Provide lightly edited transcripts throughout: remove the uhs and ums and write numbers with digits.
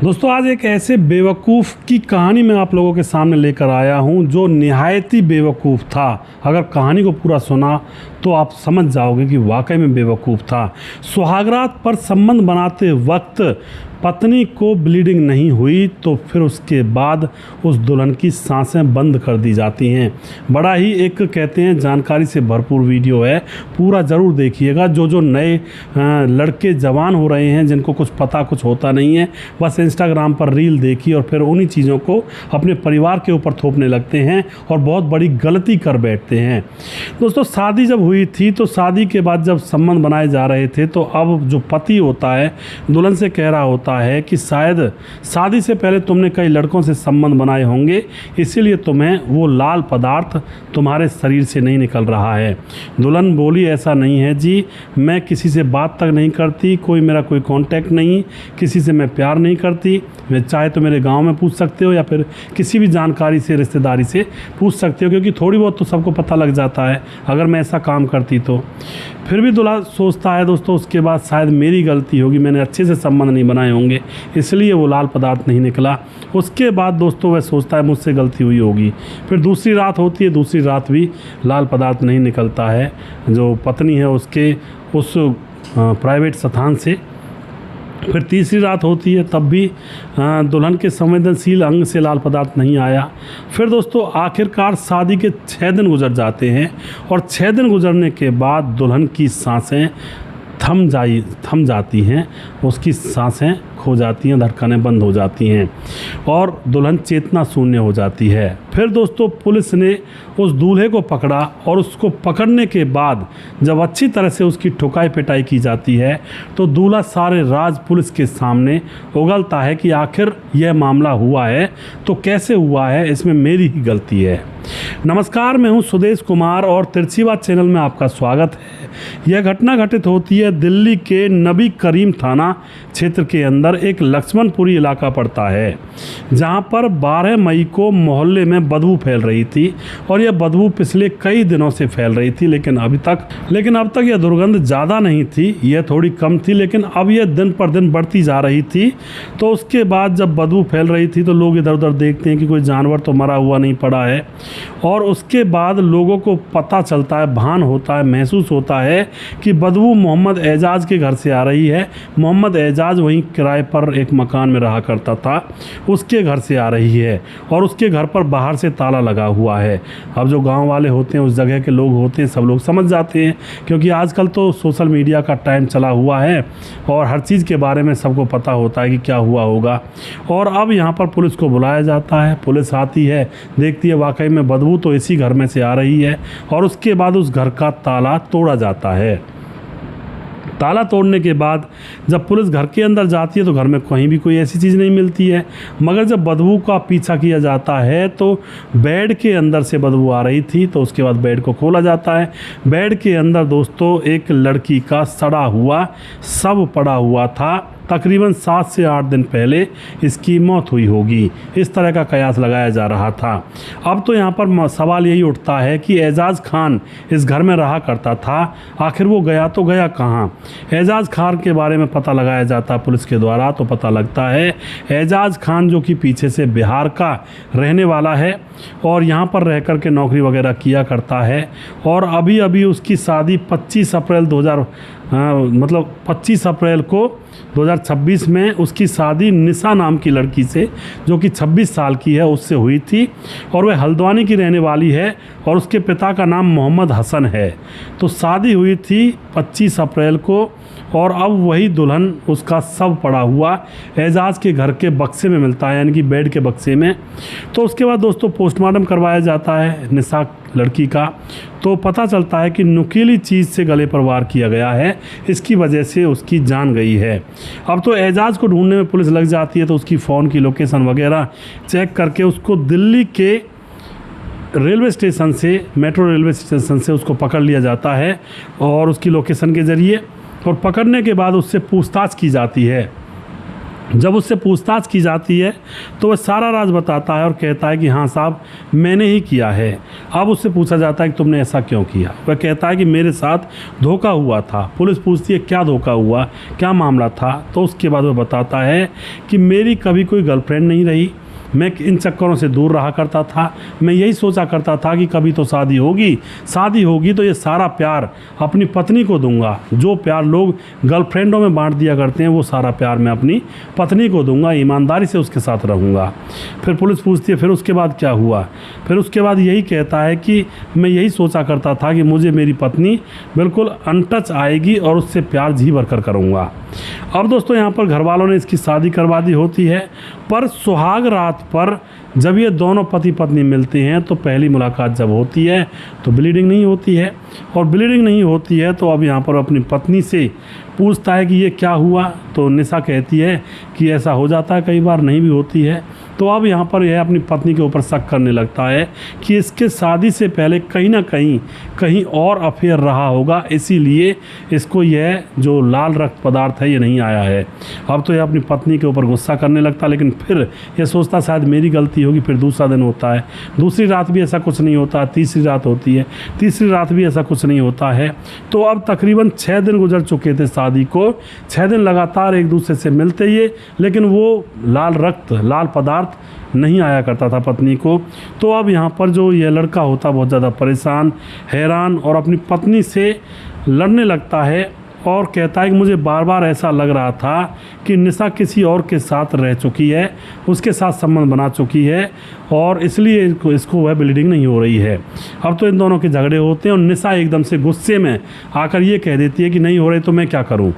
दोस्तों आज एक ऐसे बेवकूफ़ की कहानी मैं आप लोगों के सामने लेकर आया हूं जो निहायत ही बेवकूफ़ था। अगर कहानी को पूरा सुना तो आप समझ जाओगे कि वाकई में बेवकूफ़ था। सुहागरात पर संबंध बनाते वक्त पत्नी को ब्लीडिंग नहीं हुई तो फिर उसके बाद उस दुल्हन की सांसें बंद कर दी जाती हैं। बड़ा ही एक कहते हैं जानकारी से भरपूर वीडियो है, पूरा ज़रूर देखिएगा। जो नए लड़के जवान हो रहे हैं जिनको कुछ पता कुछ होता नहीं है, बस इंस्टाग्राम पर रील देखी और फिर उन्हीं चीज़ों को अपने परिवार के ऊपर थोपने लगते हैं और बहुत बड़ी गलती कर बैठते हैं। दोस्तों शादी जब हुई थी तो शादी के बाद जब संबंध बनाए जा रहे थे तो अब जो पति होता है दुल्हन से कह रहा होता है कि शायद शादी से पहले तुमने कई लड़कों से संबंध बनाए होंगे, इसीलिए तुम्हें वो लाल पदार्थ तुम्हारे शरीर से नहीं निकल रहा है। दुल्हन बोली ऐसा नहीं है जी, मैं किसी से बात तक नहीं करती, मेरा कोई कांटेक्ट नहीं, किसी से मैं प्यार नहीं करती। मैं चाहे तो मेरे गांव में पूछ सकते हो या फिर किसी भी जानकारी से रिश्तेदारी से पूछ सकते हो, क्योंकि थोड़ी बहुत तो सबको पता लग जाता है अगर मैं ऐसा काम करती तो। फिर भी दूल्हा सोचता है दोस्तों उसके बाद शायद मेरी गलती होगी, मैंने अच्छे से संबंध नहीं बनाए होंगे इसलिए वो लाल पदार्थ नहीं निकला। उसके बाद दोस्तों वह सोचता है मुझसे गलती हुई होगी। फिर दूसरी रात होती है, दूसरी रात भी लाल पदार्थ नहीं निकलता है जो पत्नी है उसके उस प्राइवेट स्थान से। फिर तीसरी रात होती है तब भी दुल्हन के संवेदनशील अंग से लाल पदार्थ नहीं आया। फिर दोस्तों आखिरकार शादी के 6 दिन गुजर जाते हैं और 6 दिन गुजरने के बाद दुल्हन की सांसें थम जाती हैं, उसकी सांसें खो जाती हैं, धड़कनें बंद हो जाती हैं और दुल्हन चेतना शून्य हो जाती है। फिर दोस्तों पुलिस ने उस दूल्हे को पकड़ा और उसको पकड़ने के बाद जब अच्छी तरह से उसकी ठुकाई पिटाई की जाती है तो दूल्हा सारे राज पुलिस के सामने उगलता है कि आखिर यह मामला हुआ है तो कैसे हुआ है, इसमें मेरी ही गलती है। नमस्कार, मैं हूं सुदेश कुमार और तिरछी बात चैनल में आपका स्वागत है। यह घटना घटित होती है दिल्ली के नबी करीम थाना क्षेत्र के अंदर एक लक्ष्मणपुरी इलाका पड़ता है, जहां पर 12 मई को मोहल्ले में बदबू फैल रही थी और यह बदबू पिछले कई दिनों से फैल रही थी, लेकिन अब तक यह दुर्गंध ज़्यादा नहीं थी, यह थोड़ी कम थी, लेकिन अब यह दिन पर दिन बढ़ती जा रही थी। तो उसके बाद जब बदबू फैल रही थी तो लोग इधर उधर देखते हैं कि कोई जानवर तो मरा हुआ नहीं पड़ा है और उसके बाद लोगों को पता चलता है, भान होता है, महसूस होता है कि बदबू मोहम्मद एजाज के घर से आ रही है। मोहम्मद एजाज वहीं किराए पर एक मकान में रहा करता था, उसके घर से आ रही है और उसके घर पर बाहर से ताला लगा हुआ है। अब जो गांव वाले होते हैं, उस जगह के लोग होते हैं, सब लोग समझ जाते हैं, क्योंकि आजकल तो सोशल मीडिया का टाइम चला हुआ है और हर चीज़ के बारे में सबको पता होता है कि क्या हुआ होगा। और अब यहाँ पर पुलिस को बुलाया जाता है, पुलिस आती है, देखती है वाकई में बदबू तो इसी घर में से आ रही है और उसके बाद उस घर का ताला तोड़ा जाता है। ताला तोड़ने के बाद जब पुलिस घर के अंदर जाती है तो घर में कहीं भी कोई ऐसी चीज़ नहीं मिलती है, मगर जब बदबू का पीछा किया जाता है तो बेड के अंदर से बदबू आ रही थी। तो उसके बाद बेड को खोला जाता है, बेड के अंदर दोस्तों एक लड़की का सड़ा हुआ शव पड़ा हुआ था। तकरीबन 7 से 8 दिन पहले इसकी मौत हुई होगी, इस तरह का कयास लगाया जा रहा था। अब तो यहाँ पर सवाल यही उठता है कि एजाज खान इस घर में रहा करता था, आखिर वो गया तो गया कहाँ। एजाज खान के बारे में पता लगाया जाता पुलिस के द्वारा तो पता लगता है एजाज खान जो कि पीछे से बिहार का रहने वाला है और यहाँ पर रह कर के नौकरी वगैरह किया करता है और अभी उसकी शादी 25 अप्रैल को 2026 में उसकी शादी निशा नाम की लड़की से, जो कि 26 साल की है, उससे हुई थी और वह हल्द्वानी की रहने वाली है और उसके पिता का नाम मोहम्मद हसन है। तो शादी हुई थी 25 अप्रैल को और अब वही दुल्हन उसका शव पड़ा हुआ एजाज के घर के बक्से में मिलता है, यानी कि बेड के बक्से में। तो उसके बाद दोस्तों पोस्टमार्टम करवाया जाता है निशा लड़की का, तो पता चलता है कि नुकीली चीज़ से गले पर वार किया गया है, इसकी वजह से उसकी जान गई है। अब तो एजाज को ढूंढने में पुलिस लग जाती है, तो उसकी फ़ोन की लोकेशन वगैरह चेक करके उसको दिल्ली के रेलवे स्टेशन से, मेट्रो रेलवे स्टेशन से उसको पकड़ लिया जाता है और उसकी लोकेशन के ज़रिए, और पकड़ने के बाद उससे पूछताछ की जाती है। जब उससे पूछताछ की जाती है तो वह सारा राज बताता है और कहता है कि हाँ साहब मैंने ही किया है। अब उससे पूछा जाता है कि तुमने ऐसा क्यों किया। वह कहता है कि मेरे साथ धोखा हुआ था। पुलिस पूछती है क्या धोखा हुआ, क्या मामला था। तो उसके बाद वह बताता है कि मेरी कभी कोई गर्लफ्रेंड नहीं रही, मैं इन चक्करों से दूर रहा करता था। मैं यही सोचा करता था कि कभी तो शादी होगी तो ये सारा प्यार अपनी पत्नी को दूंगा। जो प्यार लोग गर्लफ्रेंडों में बांट दिया करते हैं वो सारा प्यार मैं अपनी पत्नी को दूंगा, ईमानदारी से उसके साथ रहूँगा। फिर पुलिस पूछती है फिर उसके बाद क्या हुआ। फिर उसके बाद यही कहता है कि मैं यही सोचा करता था कि मुझे मेरी पत्नी बिल्कुल अनटच आएगी और उससे प्यार जी भर कर करूँगा। अब दोस्तों यहाँ पर घर वालों ने इसकी शादी करवा दी होती है, पर सुहाग रात पर जब ये दोनों पति पत्नी मिलते हैं तो पहली मुलाकात जब होती है तो ब्लीडिंग नहीं होती है। और ब्लीडिंग नहीं होती है तो अब यहाँ पर अपनी पत्नी से पूछता है कि ये क्या हुआ। तो निशा कहती है कि ऐसा हो जाता है, कई बार नहीं भी होती है। तो अब यहाँ पर यह अपनी पत्नी के ऊपर शक करने लगता है कि इसके शादी से पहले कहीं ना कहीं और अफेयर रहा होगा, इसीलिए इसको यह जो लाल रक्त पदार्थ है ये नहीं आया है। अब तो यह अपनी पत्नी के ऊपर गुस्सा करने लगता, लेकिन फिर यह सोचता शायद मेरी गलती होगी। फिर दूसरा दिन होता है, दूसरी रात भी ऐसा कुछ नहीं होता, तीसरी रात होती है, तीसरी रात भी ऐसा कुछ नहीं होता है। तो अब तकरीबन 6 दिन गुजर चुके थे शादी को। 6 दिन लगातार एक दूसरे से मिलते ही, लेकिन वो लाल पदार्थ नहीं आया करता था पत्नी को। तो अब यहाँ पर जो यह लड़का होता बहुत ज़्यादा परेशान, हैरान और अपनी पत्नी से लड़ने लगता है और कहता है कि मुझे बार बार ऐसा लग रहा था कि निशा किसी और के साथ रह चुकी है, उसके साथ संबंध बना चुकी है और इसलिए इसको वह ब्लीडिंग नहीं हो रही है। अब तो इन दोनों के झगड़े होते हैं और निशा एकदम से गुस्से में आकर ये कह देती है कि नहीं हो रही तो मैं क्या करूँ।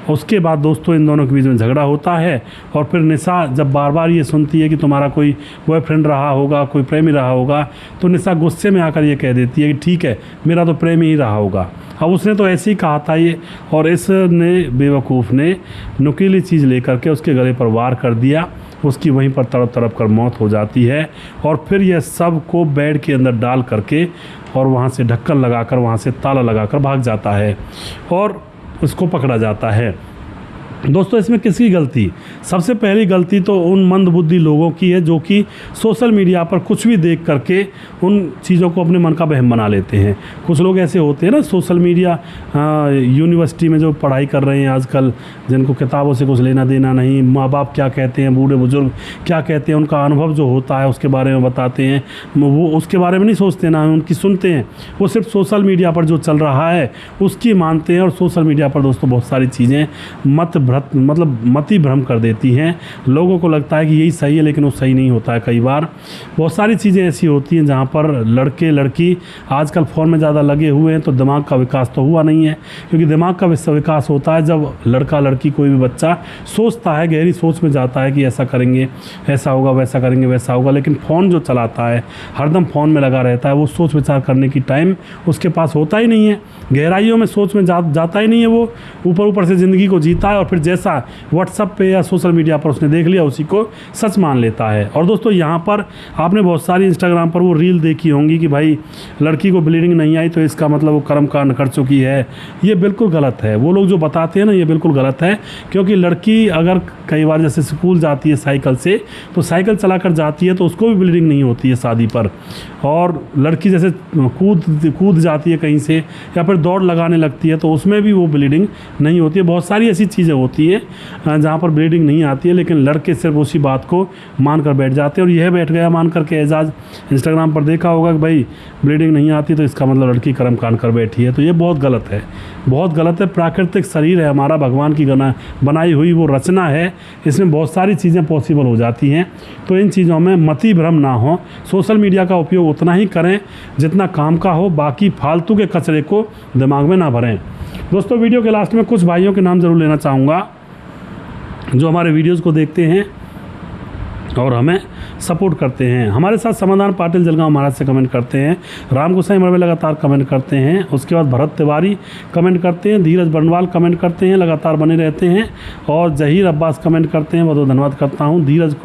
उसके बाद दोस्तों इन दोनों के बीच में झगड़ा होता है और फिर निशा जब बार बार ये सुनती है कि तुम्हारा कोई बॉयफ्रेंड रहा होगा, कोई प्रेमी रहा होगा, तो निशा गुस्से में आकर ये कह देती है कि ठीक है मेरा तो प्रेमी ही रहा होगा। अब उसने तो ऐसे ही कहा था ये, और इसने बेवकूफ़ ने नुकीली चीज़ लेकर के उसके गले पर वार कर दिया। उसकी वहीं पर तड़प तड़प कर मौत हो जाती है और फिर यह सब को बेड के अंदर डाल करके और वहाँ से ढक्कन लगाकर, वहाँ से ताला लगाकर भाग जाता है और उसको पकड़ा जाता है। दोस्तों इसमें किसकी गलती? सबसे पहली गलती तो उन मंदबुद्धि लोगों की है जो कि सोशल मीडिया पर कुछ भी देख करके उन चीज़ों को अपने मन का बहम बना लेते हैं। कुछ लोग ऐसे होते हैं ना सोशल मीडिया, यूनिवर्सिटी में जो पढ़ाई कर रहे हैं आजकल, जिनको किताबों से कुछ लेना देना नहीं, माँ बाप क्या कहते हैं, बूढ़े बुजुर्ग क्या कहते हैं, उनका अनुभव जो होता है उसके बारे में बताते हैं, वो उसके बारे में नहीं सोचते ना उनकी सुनते हैं, वो सिर्फ सोशल मीडिया पर जो चल रहा है उसकी मानते हैं। और सोशल मीडिया पर दोस्तों बहुत सारी चीज़ें मति भ्रम कर देती हैं। लोगों को लगता है कि यही सही है, लेकिन वो सही नहीं होता है। कई बार बहुत सारी चीज़ें ऐसी होती हैं जहाँ पर लड़के लड़की आजकल फ़ोन में ज़्यादा लगे हुए हैं तो दिमाग का विकास तो हुआ नहीं है, क्योंकि दिमाग का विकास होता है जब लड़का लड़की कोई भी बच्चा सोचता है, गहरी सोच में जाता है कि ऐसा करेंगे, ऐसा होगा, वैसा करेंगे, वैसा होगा। लेकिन फ़ोन जो चलाता है, हरदम फ़ोन में लगा रहता है, वो सोच विचार करने की टाइम उसके पास होता ही नहीं है, गहराइयों में सोच में जाता ही नहीं है। वो ऊपर से ज़िंदगी को जीता है और फिर जैसा व्हाट्सएप पे या सोशल मीडिया पर उसने देख लिया उसी को सच मान लेता है। और दोस्तों यहाँ पर आपने बहुत सारी इंस्टाग्राम पर वो रील देखी होंगी कि भाई लड़की को ब्लीडिंग नहीं आई तो इसका मतलब वो कर्म कांड कर चुकी है। ये बिल्कुल गलत है। वो लोग जो बताते हैं ना, ये बिल्कुल गलत है, क्योंकि लड़की अगर कई बार जैसे स्कूल जाती है साइकिल से, तो साइकिल चला कर जाती है तो उसको भी ब्लीडिंग नहीं होती है शादी पर। और लड़की जैसे कूद जाती है कहीं से या फिर दौड़ लगाने लगती है तो उसमें भी वो ब्लीडिंग नहीं होती है। बहुत सारी ऐसी चीज़ें होती है जहाँ पर ब्लीडिंग नहीं आती है, लेकिन लड़के सिर्फ उसी बात को मान कर बैठ जाते हैं। और यह बैठ गया मान करके एजाज इंस्टाग्राम पर देखा होगा कि भाई ब्लीडिंग नहीं आती तो इसका मतलब लड़की कर्म कांड कर बैठी है। तो ये बहुत गलत है, बहुत गलत है। प्राकृतिक शरीर है हमारा, भगवान की बनाई हुई वो रचना है, इसमें बहुत सारी चीज़ें पॉसिबल हो जाती हैं। तो इन चीज़ों में मति भ्रम ना हो, सोशल मीडिया का उपयोग उतना ही करें जितना काम का हो, बाकी फालतू के कचरे को दिमाग में ना भरें। दोस्तों वीडियो के लास्ट में कुछ भाइयों के नाम ज़रूर लेना चाहूँगा जो हमारे वीडियोज़ को देखते हैं और हमें सपोर्ट करते हैं। हमारे साथ समाधान पाटिल जलगांव महाराज से कमेंट करते हैं। राम गोसाई हमारे भाई लगातार कमेंट करते हैं। उसके बाद भरत तिवारी कमेंट करते हैं। धीरज बंडवाल कमेंट करते हैं, लगातार बने रहते हैं। और जहीर अब्बास कमेंट करते हैं, बहुत बहुत धन्यवाद करता हूँ। धीरज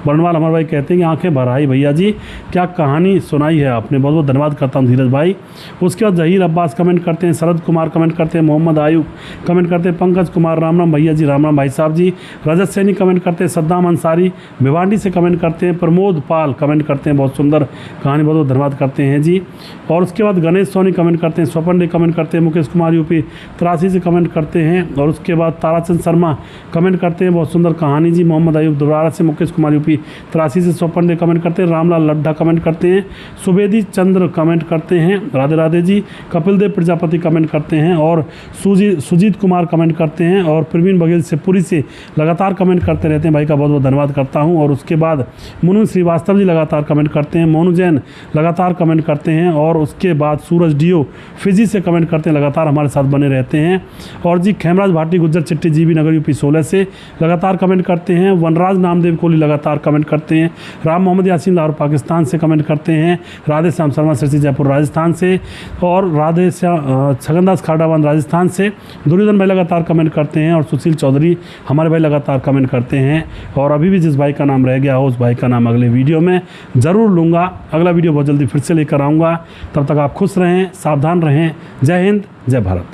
बंडवाल हमारे भाई कहते हैं कि आंखें भर आई भैया जी, क्या कहानी सुनाई है आपने, बहुत बहुत धन्यवाद करता हूँ धीरज भाई। उसके बाद जहीर अब्बास कमेंट करते हैं। शरद कुमार कमेंट करते हैं। मोहम्मद आयुब कमेंट करते हैं। पंकज कुमार राम राम भैया जी, राम राम भाई साहब जी। रजत सैनी कमेंट करते हैं। सद्दाम अंसारी भिवांडी से कमेंट करते हैं। प्रमोद पाल कमेंट करते हैं, बहुत सुंदर कहानी, बहुत बहुत धन्यवाद करते हैं जी। और उसके बाद गणेश सोनी कमेंट करते हैं। स्वपन डे कमेंट करते हैं। मुकेश कुमार यूपी 83 से कमेंट करते हैं। और उसके बाद ताराचंद शर्मा कमेंट करते हैं, बहुत सुंदर कहानी जी। मोहम्मद आयुब दोबारा से, मुकेश कुमार यूपी 83 से स्वपन डे कमेंट करते हैं। रामलाल लड्ढा कमेंट करते हैं। सुबेदी चंद्र कमेंट करते हैं, राधे राधे जी। कपिल देव प्रजापति कमेंट करते हैं। और सुजीत कुमार कमेंट करते हैं। और प्रवीण बघेल से पुरी से लगातार कमेंट करते रहते हैं, भाई का बहुत बहुत धन्यवाद करता हूँ। और उसके बाद मुनु श्रीवास्तव जी लगातार कमेंट करते हैं। मोनू जैन लगातार कमेंट करते हैं। और उसके बाद सूरज डीओ फिजी से कमेंट करते हैं, लगातार हमारे साथ बने रहते हैं। और जी खेमराज भाटी गुज्जर चिट्टी जीबी नगर यूपी 16 से लगातार कमेंट करते हैं। वनराज नामदेव कोहली लगातार कमेंट करते हैं। राम मोहम्मद यासीन लाहौर पाकिस्तान से कमेंट करते हैं। राधे श्याम शर्मा सिरसी जयपुर राजस्थान से। और राधे श्याम छगनदास खाडावान राजस्थान से। दुर्योधन भाई लगातार कमेंट करते हैं। और सुशील चौधरी हमारे भाई लगातार कमेंट करते हैं। और अभी भी जिस भाई का नाम रह गया हो उस भाई का नाम अगले वीडियो में ज़रूर लूँगा। अगला वीडियो बहुत जल्दी फिर से लेकर आऊँगा। तब तक आप खुश रहें, सावधान रहें। जय हिंद, जय भारत।